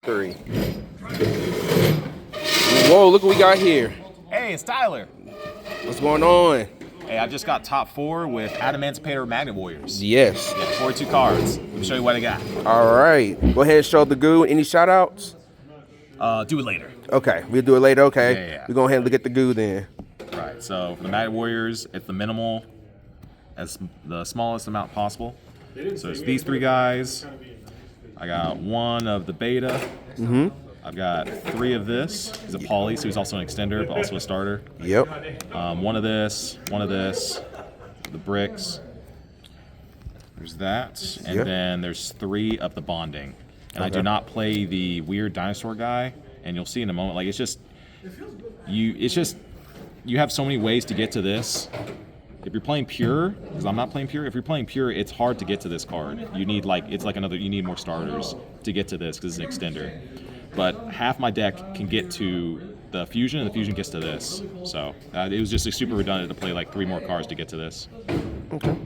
3. Whoa, look what we got here. Hey, it's Tyler. What's going on? Hey, I just got top 4 with Adamancipator Magnet Warriors. Yes. Yeah, 42 cards. Let me show you what I got. All right. Go ahead and show the goo. Any shout outs? Do it later. Okay. We'll do it later. Okay. Yeah. We're going to handle get the goo then. Right. So for the Magnet Warriors, it's the minimal, as the smallest amount possible. So it's these 3 guys. I got 1 of the beta. Mm-hmm. I've got 3 of this. He's a poly, so he's also an extender, but also a starter. Yep. 1 of this, the bricks. There's that, and then there's 3 of the bonding. And I do not play the weird dinosaur guy, and you'll see in a moment. Like you have so many ways to get to this. If you're playing pure, because I'm not playing pure, if you're playing pure, it's hard to get to this card. You need you need more starters to get to this because it's an extender. But half my deck can get to the fusion, and the fusion gets to this. So it was just super redundant to play like 3 more cards to get to this. Okay.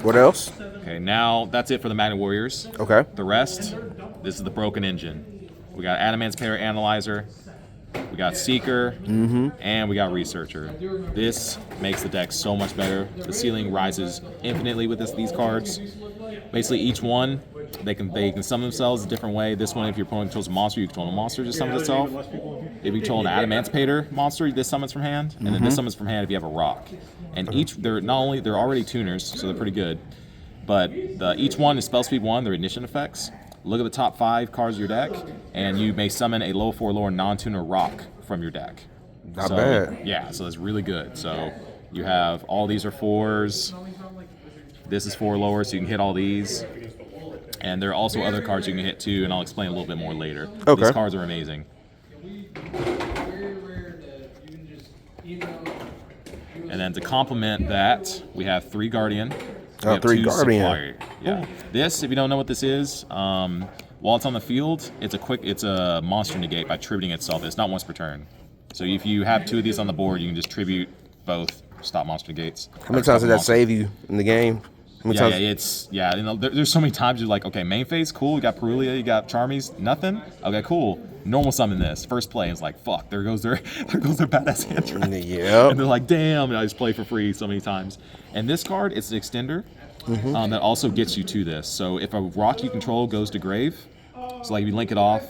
What else? Okay, now that's it for the Magnet Warriors. Okay. The rest, this is the broken engine. We got Adamancipator Analyzer, we got Seeker, and we got Researcher. This makes the deck so much better. The ceiling rises infinitely with these cards. Basically, each one, they can summon themselves a different way. This one, if your opponent controls a monster, you control a monster, just summons itself. If you control an Adamancipator monster, this summons from hand, and then this summons from hand if you have a rock. And they're already tuners, so they're pretty good. But each one is spell speed 1, they're ignition effects. Look at the top 5 cards of your deck, and you may summon a low 4 lower non-tuner rock from your deck. Not bad. Yeah, so that's really good. So you have all these are 4s. This is 4 lower, so you can hit all these. And there are also other cards you can hit too, and I'll explain a little bit more later. Okay. These cards are amazing. And then to complement that, we have 3 Guardian. We have 3 2 Guardian. Supplier. Yeah. This, if you don't know what this is, while it's on the field, it's a monster negate by tributing itself. It's not once per turn. So if you have 2 of these on the board, you can just tribute both, stop monster negates. How many times did that save you in the game? There's so many times you're like, okay, main phase, cool. You got Perulia, you got Charmies, nothing. Okay, cool. Normal summon this. First play, it's like, fuck. There goes their badass hand trap. Yep. And they're like, damn. And I just play for free so many times. And this card, it's an extender that also gets you to this. So if a rock you control goes to grave, so like if you link it off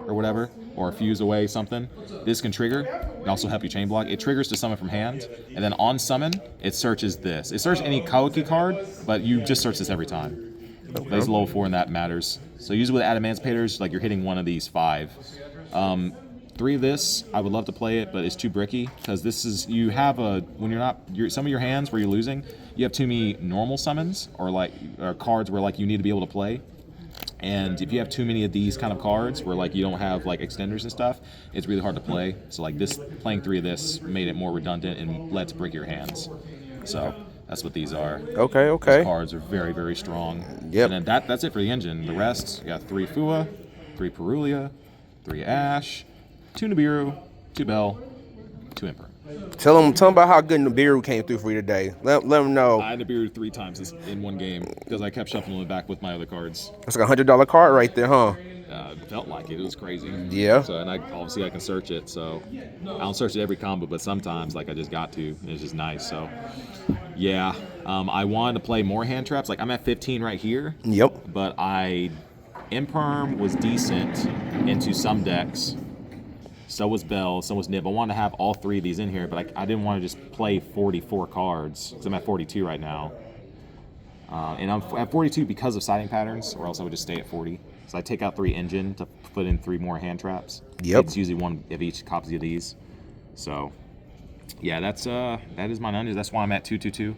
or whatever, or fuse away something, this can trigger. It can also help you chain block. It triggers to summon from hand, and then on summon, it searches this. It searches any Kaoki card, but you just search this every time. Okay. There's a level 4 and that matters. So usually with Adamancipators, like you're hitting one of these 5. 3 of this, I would love to play it, but it's too bricky because this is some of your hands where you're losing, you have too many normal summons or cards where like you need to be able to play. And if you have too many of these kind of cards where like you don't have like extenders and stuff, it's really hard to play. So like playing 3 of this made it more redundant and led to break your hands. So that's what these are. Okay. These cards are very, very strong. Yep. And then that's it for the engine. The rest, you got 3 Fua, 3 Perulia, 3 Ash, 2 Nibiru, 2 Bell, 2 Emperor. Tell them about how good Nibiru came through for you today. Let them know. I Nibiru 3 times in one game because I kept shuffling it back with my other cards. That's like $100 card right there, huh? Felt like it. It was crazy. Yeah. So and I can search it. So I don't search it every combo, but sometimes like I just got to. And it's just nice. So yeah, I wanted to play more hand traps. Like I'm at 15 right here. Yep. But Imperm was decent into some decks. So was Bell, so was Nib. I wanted to have all 3 of these in here, but I didn't want to just play 44 cards, because I'm at 42 right now. And I'm at 42 because of siding patterns, or else I would just stay at 40. So I take out 3 engine to put in 3 more hand traps. Yep. It's usually 1 of each copy of these. So, yeah, that is my numbers. That's why I'm at 222.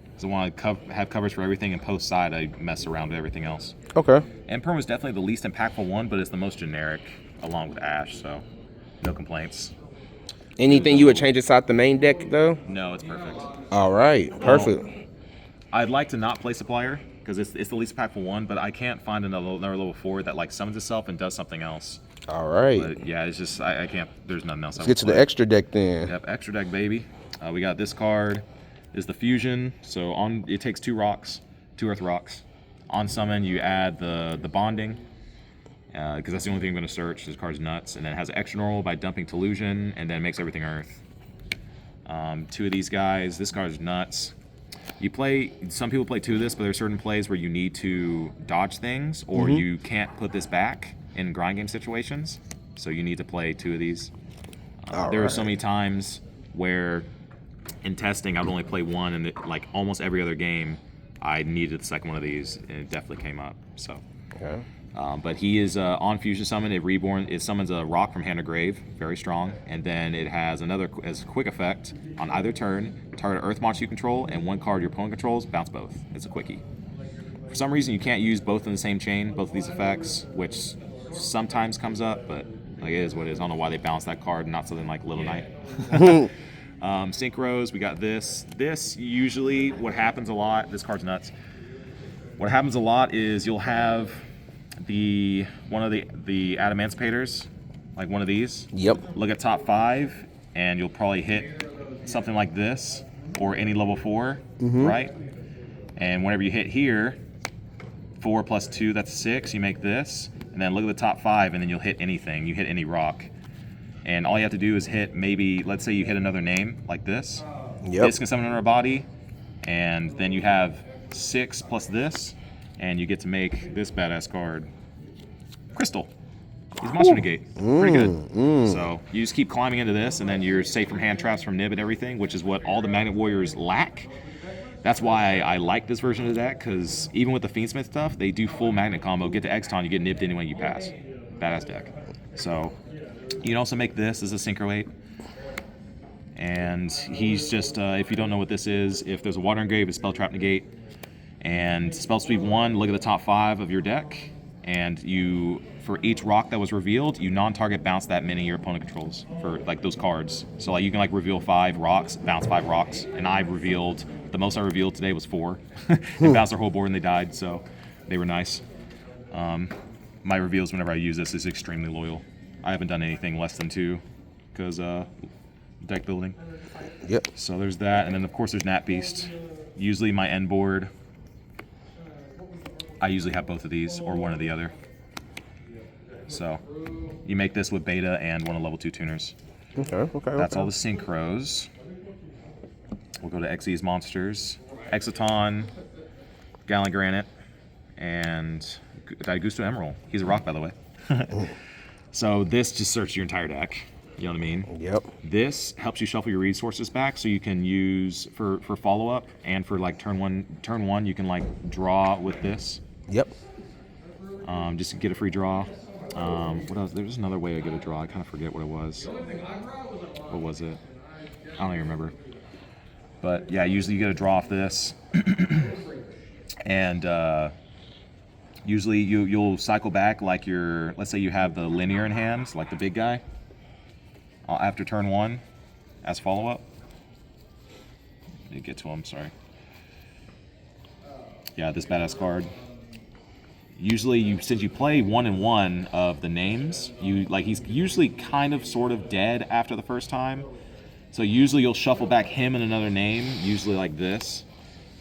Because I want to have coverage for everything, and post side I mess around with everything else. Okay. Imperm was definitely the least impactful one, but it's the most generic, along with Ash, so no complaints. Anything you would change inside the main deck, though? No, it's perfect. All right, perfect. I'd like to not play Supplier because it's the least impactful one, but I can't find another level 4 that like summons itself and does something else. All right. But yeah, it's just I can't. There's nothing else. Let's get to the extra deck then. Yep, extra deck, baby. We got this card. Is the fusion. So it takes 2 rocks, 2 earth rocks. On summon, you add the bonding. because that's the only thing I'm going to search. This card's nuts. And then it has extra normal by dumping Delusion, and then makes everything Earth. 2 of these guys. This card's nuts. Some people play 2 of this, but there are certain plays where you need to dodge things, or you can't put this back in grind game situations. So you need to play 2 of these. There are so many times where in testing I would only play 1, and like almost every other game I needed the second one of these, and it definitely came up. So, but he is on Fusion Summon. It summons a rock from Hand or Grave, very strong, and then it has as a quick effect on either turn. Target Earth monster you control and 1 card your opponent controls, bounce both. It's a quickie. For some reason, you can't use both in the same chain, both of these effects, which sometimes comes up, but like it is what it is. I don't know why they balanced that card and not something like Little Knight. Synchros, we got this. This usually, what happens a lot, this card's nuts. What happens a lot is you'll have one of the Adamancipators, like one of these. Yep. Look at top 5, and you'll probably hit something like this, or any level 4, right? And whenever you hit here, 4 plus 2, that's 6, you make this. And then look at the top 5, and then you'll hit anything. You hit any rock. And all you have to do is hit maybe, let's say you hit another name, like this. Yep. This can summon under a body. And then you have 6 plus this, and you get to make this badass card. Crystal. He's Monster Negate. Pretty good. So you just keep climbing into this, and then you're safe from hand traps, from nib and everything, which is what all the Magnet Warriors lack. That's why I like this version of the deck, because even with the Fiendsmith stuff, they do full magnet combo. Get to Exton, you get nibbed anyway you pass. Badass deck. So you can also make this as a Synchro 8. And he's just, if you don't know what this is, if there's a Water Engrave, it's Spell Trap Negate. And Spell Sweep 1, look at the top 5 of your deck. And for each rock that was revealed, you non-target bounce that many your opponent controls for like those cards. So like you can like reveal 5 rocks, bounce 5 rocks. And the most I revealed today was 4. And bounced their whole board and they died, so they were nice. My reveals whenever I use this is extremely loyal. I haven't done anything less than 2 because deck building. Yep. So there's that, and then of course there's Nat Beast. Usually my end board, I usually have both of these or one or the other. So you make this with Beta and one of level 2 tuners. Okay. That's all the synchros. We'll go to Xyz monsters. Exciton, Gallant Granite, and Gusto Emerald. He's a rock, by the way. So this just searches your entire deck. You know what I mean? Yep. This helps you shuffle your resources back, so you can use for follow-up and for like turn one you can like draw with this. Yep. Just to get a free draw. What else? There's another way to get a draw. I kind of forget what it was. What was it? I don't even remember. But yeah, usually you get a draw off this. And usually you'll cycle back like let's say you have the linear in hand, like the big guy. After turn 1 as follow-up. Let me get to him, sorry. Yeah, this badass card. Usually, since you play 1 and 1 of the names, he's usually kind of sort of dead after the first time. So usually you'll shuffle back him and another name, usually like this.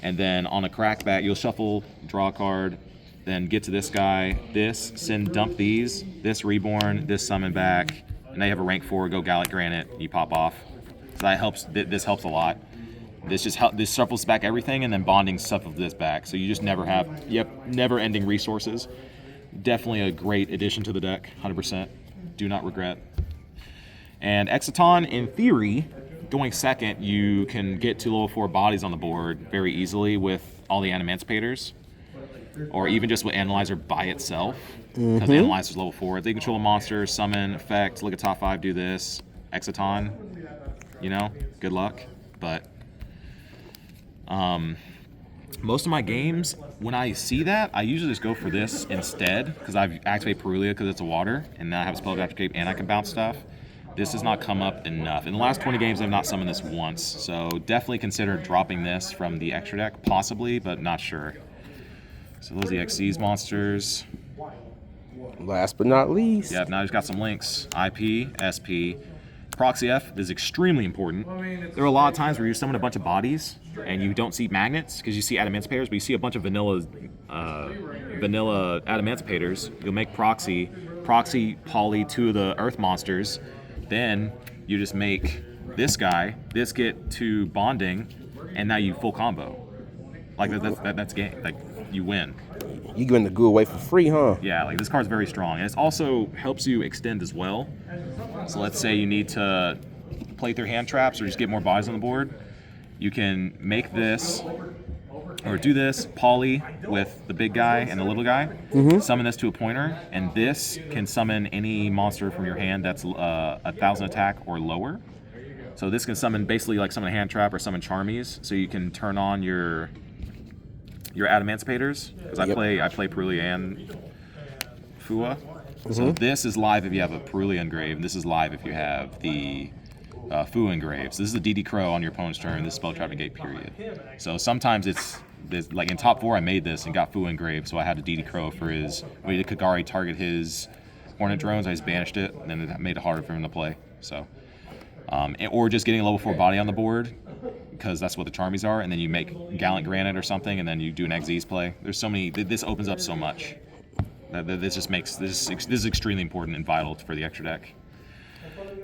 And then on a crackback, you'll shuffle, draw a card, then get to this guy, dump these, this reborn, this summon back, and now you have a rank 4, go Gallant Granite, you pop off. So that helps. This helps a lot. This shuffles back everything, and then bonding shuffles this back. So you just never-ending resources. Definitely a great addition to the deck, 100%. Do not regret. And Exciton, in theory, going second, you can get 2 level 4 bodies on the board very easily with all the Adamancipators, or even just with Analyzer by itself. Because Analyzer's level 4. They control a monster, summon, effect, look at top 5, do this. Exciton, good luck. But most of my games, when I see that, I usually just go for this instead, because I've activated Perulia because it's a water, and now I have a spell to activate and I can bounce stuff. This has not come up enough. In the last 20 games, I've not summoned this once, so definitely consider dropping this from the extra deck, possibly, but not sure. So those are the Xyz monsters. Last but not least. Yep, now he's got some links. IP, SP, Proxy F is extremely important. There are a lot of times where you summon a bunch of bodies and you don't see magnets because you see Adamancipators, but you see a bunch of vanilla Adamancipators. You'll make Proxy poly 2 of the Earth monsters. Then you just make this guy, this get to bonding, and now you full combo. Like that's game. Like you win. You giving the goo away for free, huh? Yeah, like this card's very strong, and it also helps you extend as well. So let's say you need to play through hand traps or just get more bodies on the board. You can make this or do this poly with the big guy and the little guy. Summon this to a pointer, and this can summon any monster from your hand that's 1,000 attack or lower. So this can summon basically like summon a hand trap or summon Charmies. So you can turn on your Adamancipators, because I play Perulia and Fua. So this is live if you have a Perulia engrave, and this is live if you have the Fua engrave. So this is a DD Crow on your opponent's turn. This is spell trap negate, period. So sometimes it's like in top 4 I made this and got Fua engrave, so I had a DD Crow for his when he did Kagari target his Hornet drones. I just banished it, and then it made it harder for him to play. So or just getting a level 4 body on the board, because that's what the Charmies are, and then you make Gallant Granite or something, and then you do an Xyz play. There's so many. This opens up so much. This just makes this is extremely important and vital for the extra deck.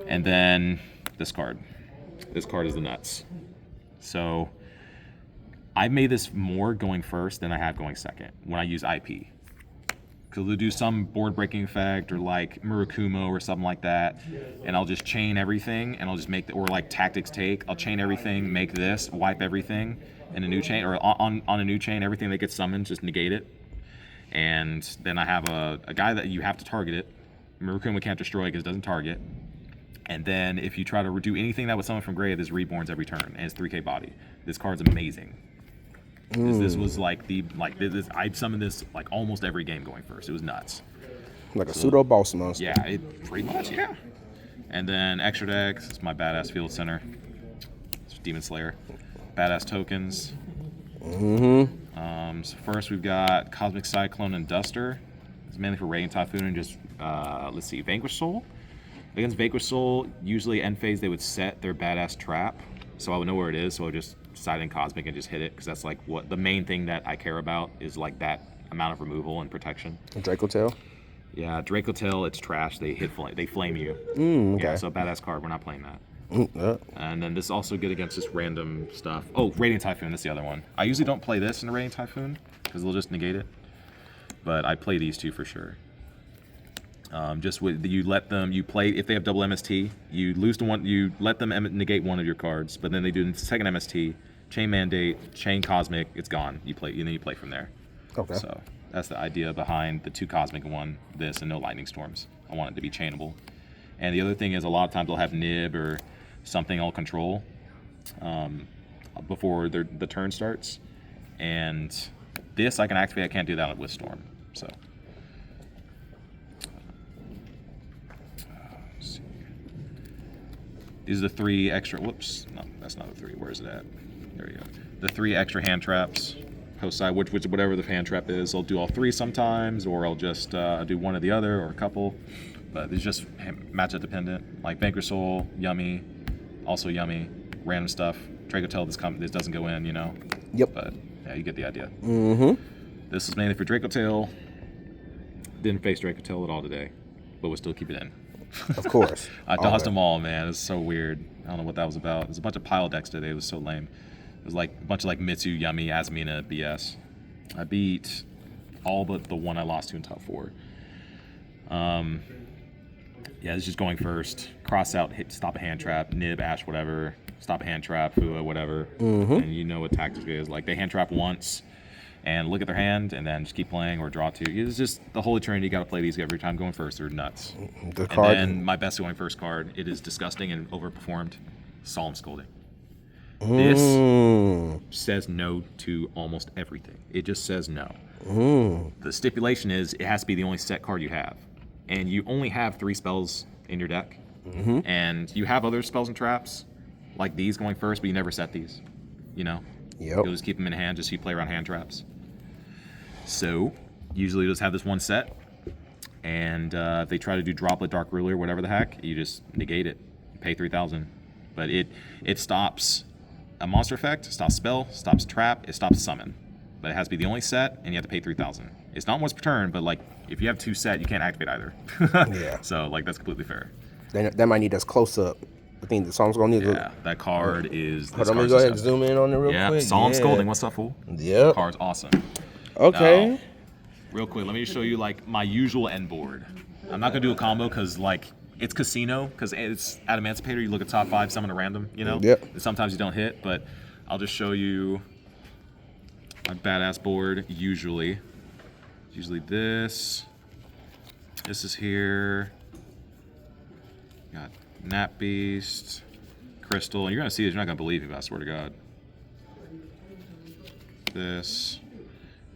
And then this card. This card is the nuts. So I made this more going first than I have going second when I use IP. Because they'll do some board breaking effect or like Murakumo or something like that, and I'll just chain everything, and I'll just make or like Tactics Take. I'll chain everything, make this, wipe everything in a new chain, or on a new chain, everything that gets summoned, just negate it. And then I have a guy that you have to target it. Murakumo can't destroy because it doesn't target. And then if you try to do anything that would summon from grave, this reborns every turn, and it's 3k body. This card's amazing. This was like this. I summoned this like almost every game going first. It was nuts. Like a pseudo boss monster. Yeah, it pretty much, yeah. And then extra decks, it's my badass field center. It's Demon Slayer. Badass tokens. So first we've got Cosmic Cyclone and Duster. It's mainly for Radiant Typhoon and just let's see, Vanquish Soul. Against Vanquish Soul, usually end phase they would set their badass trap, so I would know where it is, so I would just side in Cosmic and just hit it, because that's like what the main thing that I care about is, like that amount of removal and protection. Draco Tail? Yeah, Draco Tail, it's trash. They they flame you. Okay. Yeah, so badass card, we're not playing that. And then this is also good against just random stuff. Oh, Radiant Typhoon, that's the other one. I usually don't play this in a Radiant Typhoon, because they'll just negate it. But I play these two for sure. Just with you let them, you play, if they have double MST, you lose to one, you let them negate one of your cards, but then they do the second MST, chain Mandate, chain Cosmic, it's gone. You play, and then you play from there. Okay. So that's the idea behind the 2 Cosmic and 1 this, and no Lightning Storms. I want it to be chainable. And the other thing is, a lot of times they'll have Nib or something I'll control before the turn starts, and this I can activate. I can't do that with Storm. So. These are the 3 extra, whoops, no, that's not a 3, where is it at? There you go. The 3 extra hand traps, post side, which whatever the hand trap is, I'll do all 3 sometimes, or I'll just do one or the other, or a couple, but it's just matchup dependent, like Vanquish Soul, yummy, also yummy, random stuff, Draco Tail, this doesn't go in, you know? Yep. But yeah, you get the idea. This is mainly for Draco Tail, didn't face Draco Tail at all today, but we'll still keep it in. Of course. I dodged them all, man. It's so weird. I don't know what that was about. There's a bunch of pile decks today. It was so lame. It was like a bunch of like Mitsu, Yummy, Asmina, BS. I beat all but the one I lost to in top 4. Yeah, it's just going first. Cross out, hit, stop a hand trap, Nib, Ash, whatever. Stop a hand trap, Fua, whatever. And you know what tactics is. Like they hand trap once and look at their hand, and then just keep playing or draw 2. It's just the Holy Trinity. You got to play these every time going first. They're nuts. The card. And then my best going first card. It is disgusting and overperformed. Solemn Scolding. This says no to almost everything. It just says no. The stipulation is it has to be the only set card you have, and you only have 3 spells in your deck, and you have other spells and traps like these going first, but you never set these. You know. Yep. You'll just keep them in hand, just so you play around hand traps. So, usually you'll just have this one set, and if they try to do Droplet, Dark Ruler, whatever the heck, you just negate it. You pay 3,000, but it stops a monster effect, stops spell, stops trap, it stops summon. But it has to be the only set, and you have to pay 3,000. It's not once per turn, but like if you have 2 set, you can't activate either. Yeah. So like that's completely fair. That might need us close up. I think the song's gonna need. Yeah, that card is. Hold on, let me go ahead and zoom in on it real quick. Solemn Scolding. What's up, fool? Yep. Card's awesome. Okay. Now, real quick, let me show you like my usual end board. I'm not gonna do a combo because like it's casino because it's Adamancipator. You look at top 5, summon a random, you know. Yep. And sometimes you don't hit, but I'll just show you my badass board. Usually this. This is here. Got Nap Beast, Crystal, and you're gonna see this. You're not gonna believe me, but I swear to God. This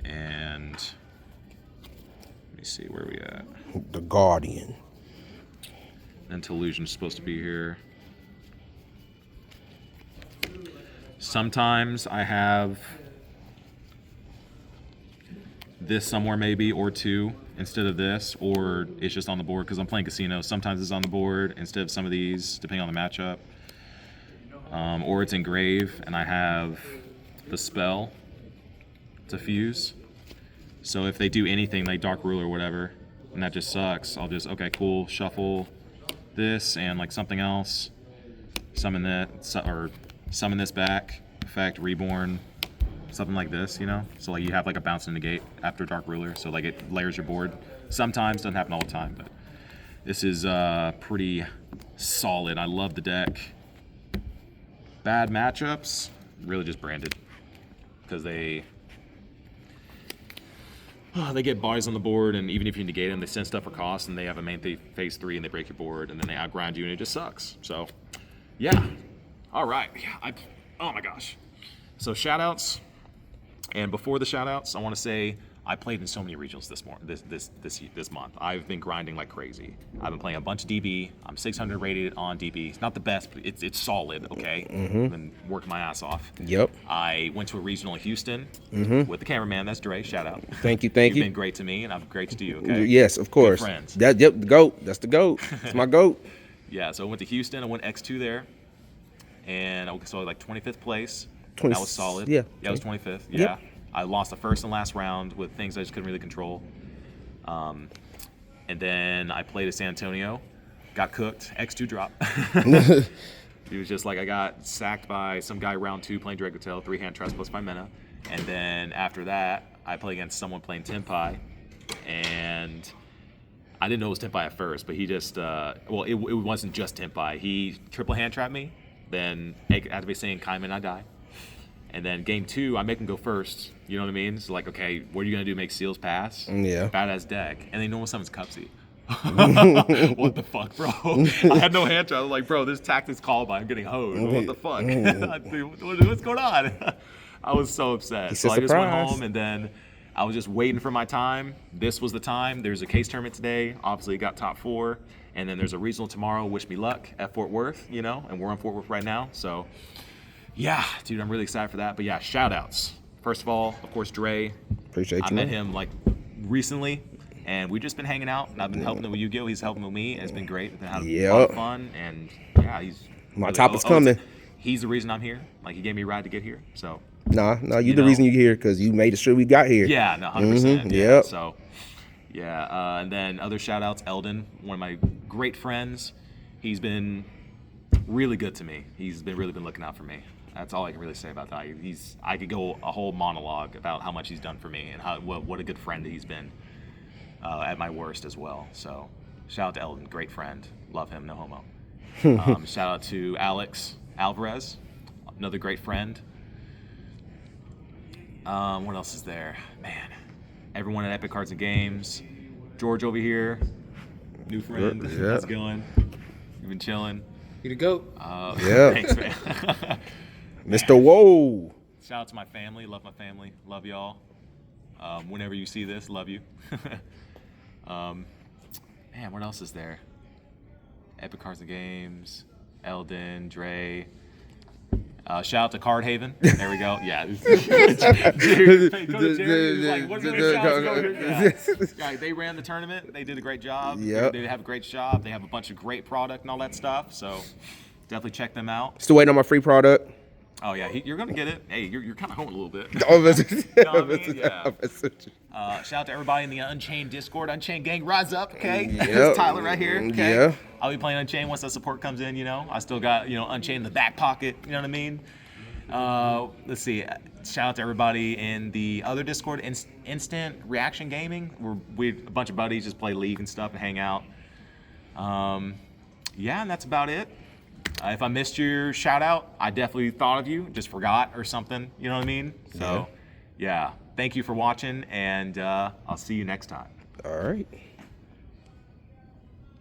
and let me see where we at. The Guardian. Illusion's supposed to be here. Sometimes I have this somewhere maybe or 2 instead of this, or it's just on the board because I'm playing casino. Sometimes it's on the board instead of some of these, depending on the matchup. Or it's engrave and I have the spell to fuse. So if they do anything like Dark Ruler or whatever, and that just sucks, I'll just, okay, cool, shuffle this and like something else, summon that, or summon this back, effect, reborn, something like this, you know? So like you have like a bounce and negate after Dark Ruler, so like it layers your board. Sometimes, doesn't happen all the time, but this is pretty solid. I love the deck. Bad matchups, really just branded. Because they get bodies on the board, and even if you negate them, they send stuff for cost, and they have a main phase 3, and they break your board, and then they outgrind you, and it just sucks. So, yeah. All right. Oh my gosh. So shoutouts. And before the shoutouts, I want to say I played in so many regionals this month. I've been grinding like crazy. I've been playing a bunch of DB. I'm 600 rated on DB. It's not the best, but it's solid. Okay. I've been working my ass off. Yep. I went to a regional in Houston with the cameraman. That's Dre. Shout out. Thank you. You've been great to me, and I'm great to you. Okay. Yes, of course. Good friends. The GOAT. That's the GOAT. It's my GOAT. Yeah. So I went to Houston. I went X2 there, and I was like 25th place. 20, that was solid. Yeah. Yeah, I was 25th. Yeah. Yep. I lost the first and last round with things I just couldn't really control. And then I played at San Antonio, got cooked, X2 drop. He was just like, I got sacked by some guy round 2 playing Direct Hotel, 3-hand trust plus 5 mana. And then after that, I played against someone playing Tenpai. And I didn't know it was Tenpai at first, but he just, well, it wasn't just Tenpai. He triple hand trapped me, then activate saying Kaiman, I die. And then game 2, I make him go first. You know what I mean? So like, okay, what are you gonna do? Make Seals pass? Yeah. Badass deck. And they normal summons Cupsy. What the fuck, bro? I had no hand trap. I was like, bro, this tactics called by. I'm getting hosed. What the fuck? Dude, what's going on? I was so upset. So I just went home, and then I was just waiting for my time. This was the time. There's a case tournament today. Obviously, got top 4. And then there's a regional tomorrow. Wish me luck at Fort Worth, you know? And we're on Fort Worth right now. So yeah, dude, I'm really excited for that. But yeah, shout outs. First of all, of course, Dre. Appreciate you. I met him like recently, and we've just been hanging out, and I've been helping him with Yugioh. He's helping with me, and it's been great. We've been having a lot of fun, and yeah, he's my really, top is coming. He's the reason I'm here. Like, he gave me a ride to get here, so. Nah, you the reason you're here, because you made sure we got here. Yeah, no, 100%. Yeah, yep. So, yeah, and then other shout outs, Eldon, one of my great friends. He's been really good to me. He's really been looking out for me. That's all I can really say about that. I could go a whole monologue about how much he's done for me and what a good friend he's been at my worst as well. So shout out to Eldon, great friend. Love him, no homo. Shout out to Alex Alvarez, another great friend. What else is there? Man, everyone at Epic Cards and Games. George over here, new friend. Yeah. How's it going? You've been chilling. You the GOAT. Yeah. Thanks, man. Mr. Whoa. Shout out to my family. Love my family. Love y'all. Whenever you see this, love you. Man, what else is there? Epic Cards and Games, Eldon, Dre. Shout out to Card Haven. There we go. Yeah. Jared, go to Jared. He was like, "What's the shout outs going here?" Yeah. They ran the tournament. They did a great job. Yep. They have a great shop. They have a bunch of great product and all that stuff. So definitely check them out. Still waiting on my free product. Oh yeah, you're gonna get it. Hey, you're kind of home a little bit. Oh, You know what I mean? Yeah. Shout out to everybody in the Unchained Discord. Unchained gang, rise up, okay? Yep. It's Tyler right here, okay? Yeah. I'll be playing Unchained once that support comes in, you know? I still got, Unchained in the back pocket, you know what I mean? Let's see. Shout out to everybody in the other Discord, Instant Reaction Gaming, where a bunch of buddies just play League and stuff and hang out. Yeah, and that's about it. If I missed your shout out, I definitely thought of you, just forgot or something, you know what I mean? So, yeah. Thank you for watching, and I'll see you next time. All right.